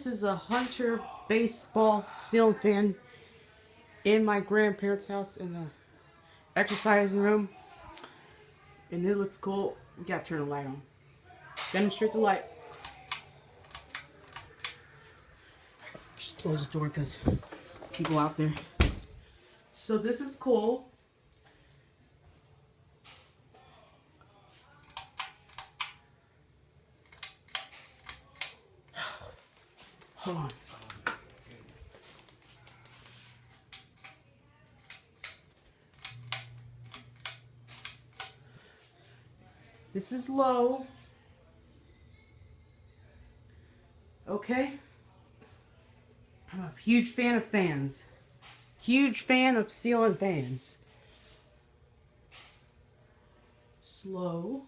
This is a Hunter baseball ceiling fan in my grandparents' house in the exercising room. And it looks cool. We gotta turn the light on. Demonstrate the light. Just close the door because people out there. So this is cool. Hold on. This is low. Okay. I'm a huge fan of fans. Huge fan of ceiling fans. Slow.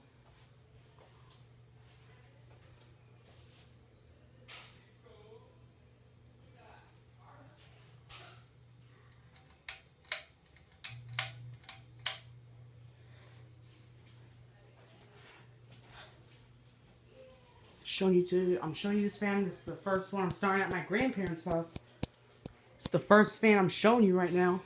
I'm showing you this fan. This is the first one. I'm starting at my grandparents' house. It's the first fan I'm showing you right now.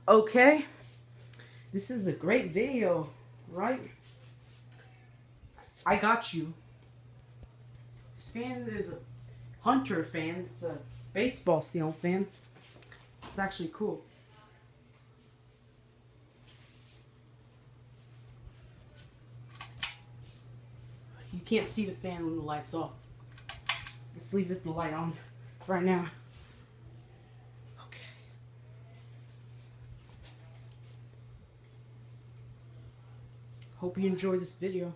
Okay, this is a great video, right? I got you. This fan is a Hunter fan. It's a baseball ceiling fan. It's actually cool. You can't see the fan when the light's off. Just leave the light on right now. Hope you enjoyed this video.